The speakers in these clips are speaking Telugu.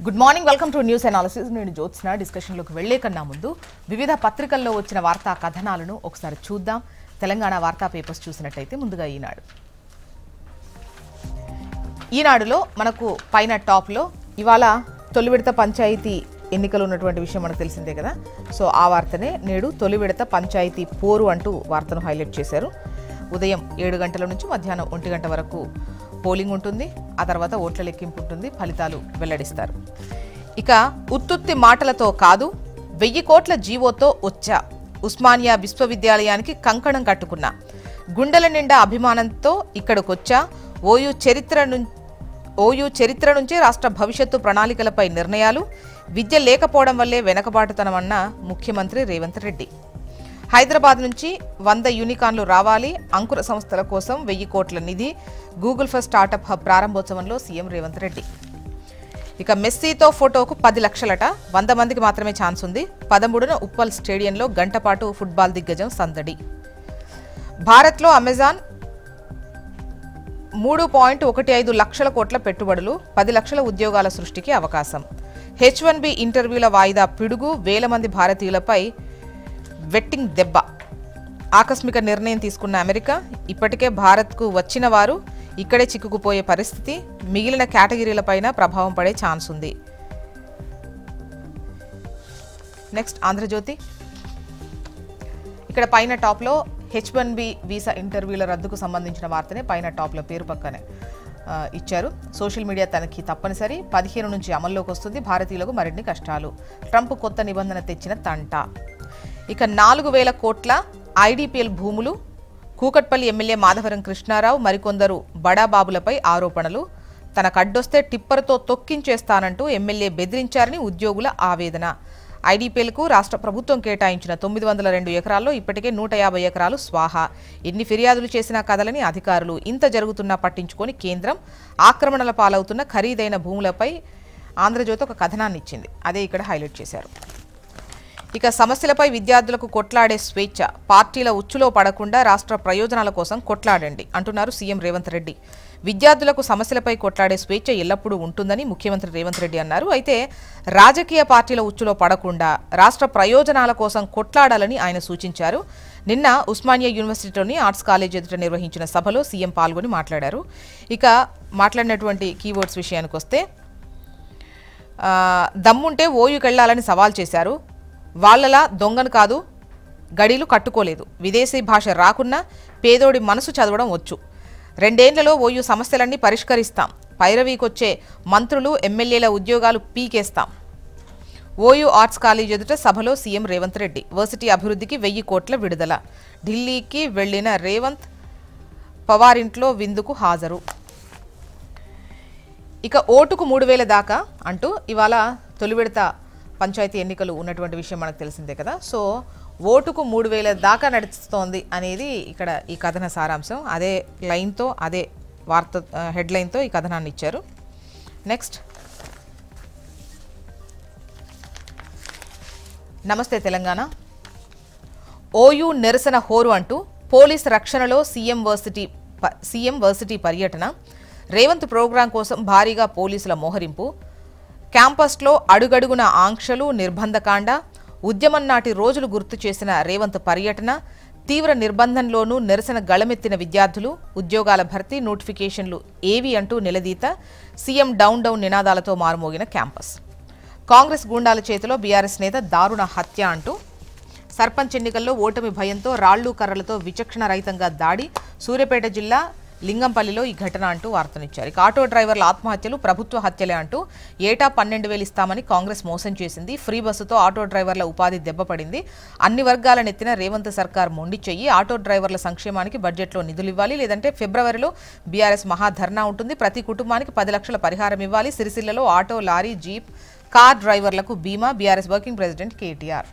Good morning, welcome to news analysis. నేను జ్యోత్స్న. డిస్కషన్లోకి వెళ్లే కన్నా ముందు వివిధ పత్రికల్లో వచ్చిన వార్తా కథనాలను ఒకసారి చూద్దాం. తెలంగాణ వార్తా పేపర్స్ చూసినట్టయితే ముందుగా ఈనాడులో మనకు పైన టాప్లో ఇవాళ తొలి విడత పంచాయతీ ఎన్నికలు ఉన్నటువంటి విషయం మనకు తెలిసిందే కదా. సో ఆ వార్తనే నేడు తొలి విడత పంచాయతీ పోరు అంటూ వార్తను హైలైట్ చేశారు. ఉదయం 7 గంటల నుంచి మధ్యాహ్నం 1 గంట వరకు పోలింగ్ ఉంటుంది. ఆ తర్వాత ఓట్ల లెక్కింపు ఉంటుంది, ఫలితాలు వెల్లడిస్తారు. ఇక ఉత్తుత్తి మాటలతో కాదు, 1000 కోట్ల జీవోతో వచ్చా, ఉస్మానియా విశ్వవిద్యాలయానికి కంకణం కట్టుకున్నా, గుండెల నిండా అభిమానంతో ఇక్కడికొచ్చా, ఓయూ చరిత్ర నుంచే రాష్ట్ర భవిష్యత్తు ప్రణాళికలపై నిర్ణయాలు, విద్య లేకపోవడం వల్లే వెనకబాటుతనమన్న ముఖ్యమంత్రి రేవంత్ రెడ్డి. హైదరాబాద్ నుంచి 100 యూనికాన్లు రావాలి, అంకుర సంస్థల కోసం 1000 కోట్ల నిధి, గూగుల్ ఫర్ స్టార్టప్ హబ్ ప్రారంభోత్సవంలో సీఎం రేవంత్ రెడ్డి. ఇక మెస్సీతో ఫోటోకు 10 లక్షలట, 100 మందికి మాత్రమే ఛాన్స్ ఉంది. 13న ఉప్పల్ స్టేడియంలో గంటపాటు ఫుట్బాల్ దిగ్గజం సందడి. భారత్లో అమెజాన్ 3.15 లక్షల కోట్ల పెట్టుబడులు, 10 లక్షల ఉద్యోగాల సృష్టికి అవకాశం. H1B ఇంటర్వ్యూల వాయిదా పిడుగు, వేల మంది భారతీయులపై వెట్టింగ్ దెబ్బ. ఆకస్మిక నిర్ణయం తీసుకున్న అమెరికా, ఇప్పటికే భారత్కు వచ్చిన వారు ఇక్కడే చిక్కుకుపోయే పరిస్థితి, మిగిలిన కేటగిరీలపైన ప్రభావం పడే ఛాన్స్ ఉంది. నెక్స్ట్ ఆంధ్రజ్యోతి. ఇక్కడ పైన టాప్లో H1B వీసా ఇంటర్వ్యూల రద్దుకు సంబంధించిన వార్తనే పైన టాప్లో పేరు పక్కనే ఇచ్చారు. సోషల్ మీడియా తనకి తప్పనిసరి, 15 నుంచి అమల్లోకి వస్తుంది, భారతీయులకు మరిన్ని కష్టాలు, ట్రంప్ కొత్త నిబంధన తెచ్చిన తంట. ఇక 4000 కోట్ల ఐడిపిఎల్ భూములు, కూకట్పల్లి ఎమ్మెల్యే మాధవరం కృష్ణారావు మరికొందరు బడాబాబులపై ఆరోపణలు, తనకడ్డొస్తే టిప్పర్తో తొక్కించేస్తానంటూ ఎమ్మెల్యే బెదిరించారని ఉద్యోగుల ఆవేదన. ఐడిపిఎల్కు రాష్ట్ర ప్రభుత్వం కేటాయించిన 902 ఎకరాల్లో ఇప్పటికే 150 ఎకరాలు స్వాహా. ఎన్ని ఫిర్యాదులు చేసినా కదలని అధికారులు, ఇంత జరుగుతున్నా పట్టించుకొని కేంద్రం. ఆక్రమణల పాలవుతున్న ఖరీదైన భూములపై ఆంధ్రజ్యోతి ఒక కథనాన్ని ఇచ్చింది, అదే ఇక్కడ హైలైట్ చేశారు. ఇక సమస్యలపై విద్యార్థులకు కొట్లాడే స్వేచ్ఛ, పార్టీల ఉచ్చులో పడకుండా రాష్ట్ర ప్రయోజనాల కోసం కొట్లాడండి అంటున్నారు సీఎం రేవంత్ రెడ్డి. విద్యార్థులకు సమస్యలపై కొట్లాడే స్వేచ్ఛ ఎల్లప్పుడూ ఉంటుందని ముఖ్యమంత్రి రేవంత్ రెడ్డి అన్నారు. అయితే రాజకీయ పార్టీల ఉచ్చులో పడకుండా రాష్ట్ర ప్రయోజనాల కోసం కొట్లాడాలని ఆయన సూచించారు. నిన్న ఉస్మానియా యూనివర్సిటీలోని ఆర్ట్స్ కాలేజ్ ఎదుట నిర్వహించిన సభలో సీఎం పాల్గొని మాట్లాడారు. ఇక మాట్లాడినటువంటి కీవర్డ్స్ విషయానికి వస్తే, దమ్ముంటే ఓయూకెళ్లాలని సవాల్ చేశారు. వాళ్లలా దొంగను కాదు, గడీలు కట్టుకోలేదు, విదేశీ భాష రాకున్నా పేదోడి మనసు చదవడం వచ్చు, 2 ఏళ్లలో ఓయూ సమస్యలన్నీ పరిష్కరిస్తాం, పైరవీకొచ్చే మంత్రులు ఎమ్మెల్యేల ఉద్యోగాలు పీకేస్తాం. ఓయూ ఆర్ట్స్ కాలేజ్ ఎదుట సభలో సీఎం రేవంత్ రెడ్డి. వర్సిటీ అభివృద్ధికి 1000 కోట్ల విడుదల. ఢిల్లీకి వెళ్లిన రేవంత్ పవారింట్లో విందుకు హాజరు. ఇక ఓటుకు 3000 దాకా అంటూ ఇవాళ తొలి విడత పంచాయతీ ఎన్నికలు ఉన్నటువంటి విషయం మనకు తెలిసిందే కదా. సో ఓటుకు 3000 దాకా నడుస్తోంది అనేది ఇక్కడ ఈ కథన సారాంశం. అదే లైన్తో, అదే వార్త హెడ్లైన్తో ఈ కథనాన్ని ఇచ్చారు. నెక్స్ట్, నమస్తే తెలంగాణ. ఓయూ నిరసన హోరు అంటూ పోలీస్ రక్షణలో సీఎం వర్సిటీ పర్యటన, రేవంత్ ప్రోగ్రాం కోసం భారీగా పోలీసుల మోహరింపు, క్యాంపస్లో అడుగడుగున ఆంక్షలు, నిర్బంధకాండ, ఉద్యమం నాటి రోజులు గుర్తు చేసిన రేవంత్ పర్యటన, తీవ్ర నిర్బంధంలోనూ నిరసన గళమెత్తిన విద్యార్థులు, ఉద్యోగాల భర్తీ నోటిఫికేషన్లు ఏవి అంటూ నిలదీత, సీఎం డౌన్ డౌన్ నినాదాలతో మారుమోగిన క్యాంపస్, కాంగ్రెస్ గూండాల చేతిలో బీఆర్ఎస్ నేత దారుణ హత్య అంటూ, సర్పంచ్ ఎన్నికల్లో ఓటమి భయంతో రాళ్లు కర్రలతో విచక్షణ రహితంగా దాడి, సూర్యాపేట జిల్లా లింగంపల్లిలో ఈ ఘటన అంటూ వార్తనిచ్చారు. ఇక ఆటో డ్రైవర్ల ఆత్మహత్యలు ప్రభుత్వ హత్యలే అంటూ ఏటా 12,000 ఇస్తామని కాంగ్రెస్ మోసం చేసింది. ఫ్రీ బస్సుతో ఆటో డ్రైవర్ల ఉపాధి దెబ్బపడింది. అన్ని వర్గాలనెత్తిన రేవంత్ సర్కార్ మొండి చెయ్యి. ఆటో డ్రైవర్ల సంక్షేమానికి బడ్జెట్లో నిధులు ఇవ్వాలి, లేదంటే ఫిబ్రవరిలో బీఆర్ఎస్ మహాధర్నా ఉంటుంది. ప్రతి కుటుంబానికి 10 లక్షల పరిహారం ఇవ్వాలి. సిరిసిల్లలో ఆటో, లారీ, జీప్, కార్ డ్రైవర్లకు బీమా. BRS working president KTR.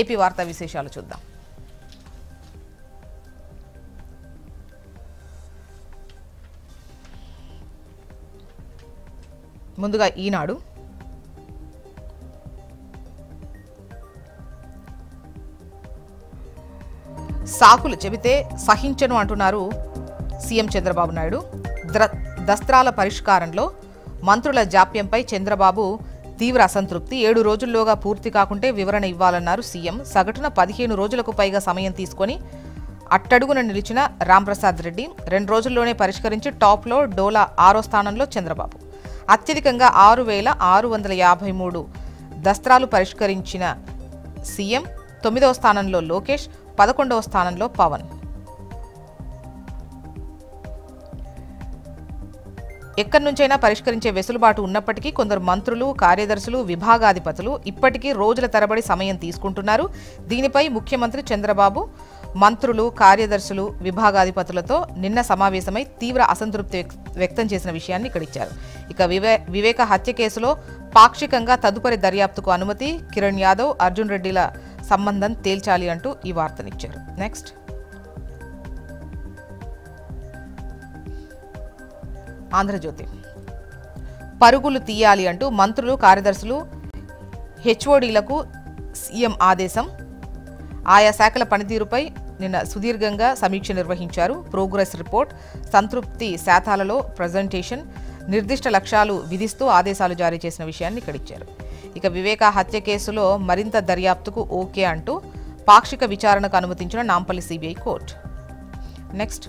AP వార్తా విశేషాలు చూద్దాం. ముందుగా ఈనాడు. సాకులు చెబితే సహించను అంటున్నారు సీఎం చంద్రబాబు నాయుడు. దస్త్రాల పరిష్కారంలో మంత్రుల జాప్యంపై చంద్రబాబు తీవ్ర అసంతృప్తి. 7 రోజుల్లోగా పూర్తి కాకుంటే వివరణ ఇవ్వాలన్నారు సీఎం. సగటున 15 రోజులకు పైగా సమయం తీసుకొని అట్టడుగున నిలిచిన రాంప్రసాద్ రెడ్డి 2 రోజుల్లోనే పరిష్కరించి టాప్లో డోలా 6వ స్థానంలో చంద్రబాబు. అత్యధికంగా 6,653 దస్త్రాలు పరిష్కరించిన సీఎం. 9వ స్థానంలో లోకేష్, 11వ స్థానంలో పవన్. ఎక్కడి నుంచైనా పరిష్కరించే వెసులుబాటు ఉన్నప్పటికీ కొందరు మంత్రులు, కార్యదర్శులు, విభాగాధిపతులు ఇప్పటికీ రోజుల తరబడి సమయం తీసుకుంటున్నారు. దీనిపై ముఖ్యమంత్రి చంద్రబాబు మంత్రులు, కార్యదర్శులు, విభాగాధిపతులతో నిన్న సమావేశమై తీవ్ర అసంతృప్తి వ్యక్తం చేసిన విషయాన్ని ఇక్కడ ఇచ్చారు. ఇక వివేక హత్య కేసులో పాక్షికంగా తదుపరి దర్యాప్తుకు అనుమతి. కిరణ్ యాదవ్, అర్జున్ రెడ్డిల సంబంధం తేల్చాలి అంటూ ఈ వార్తనిచ్చారు. నెక్స్ట్ ఆంధ్రజ్యోతి. పరుగులు తీయాలి అంటూ మంత్రులు, కార్యదర్శులు, హెచ్ఓడీలకు సీఎం ఆదేశం. ఆయా శాఖల పనితీరుపై నిన్న సుదీర్ఘంగా సమీక్ష నిర్వహించారు. ప్రోగ్రెస్ రిపోర్ట్, సంతృప్తి శాతాలలో ప్రజెంటేషన్, నిర్దిష్ట లక్ష్యాలు విధిస్తూ ఆదేశాలు జారీ చేసిన విషయాన్ని ఇక్కడ ఇచ్చారు. ఇక వివేక హత్య కేసులో మరింత దర్యాప్తుకు ఓకే అంటూ పాక్షిక విచారణకు అనుమతించిన నాంపల్లి సిబిఐ కోర్టు. నెక్స్ట్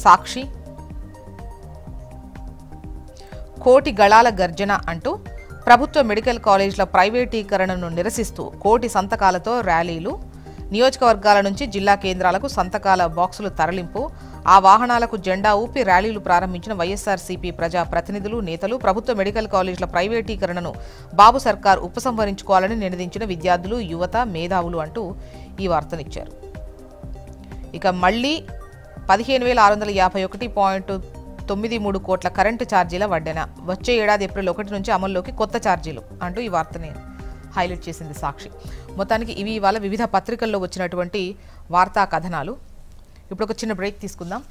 సాక్షి. కోటి గళాల గర్జన అంటూ ప్రభుత్వ మెడికల్ కాలేజీల ప్రైవేటీకరణను నిరసిస్తూ కోటి సంతకాలతో ర్యాలీలు. నియోజకవర్గాల నుంచి జిల్లా కేంద్రాలకు సంతకాల బాక్సులు తరలింపు. ఆ వాహనాలకు జెండా ఊపి ర్యాలీలు ప్రారంభించిన వైఎస్ఆర్సీపీ ప్రజా ప్రతినిధులు, నేతలు. ప్రభుత్వ మెడికల్ కాలేజీల ప్రైవేటీకరణను బాబు సర్కార్ ఉపసంహరించుకోవాలని నినదించిన విద్యార్థులు, యువత, మేధావులు అంటూ ఈ వార్తనిచ్చారు. ఇక మళ్లీ 15,651.93 కోట్ల కరెంటు ఛార్జీల వడ్డెన. వచ్చే ఏడాది ఏప్రిల్ 1 నుంచి అమల్లోకి కొత్త ఛార్జీలు అంటూ ఈ వార్తని హైలైట్ చేసింది సాక్షి. మొత్తానికి ఇవి ఇవాళ వివిధ పత్రికల్లో వచ్చినటువంటి వార్తా కథనాలు. ఇప్పుడు ఒక చిన్న బ్రేక్ తీసుకుందాం.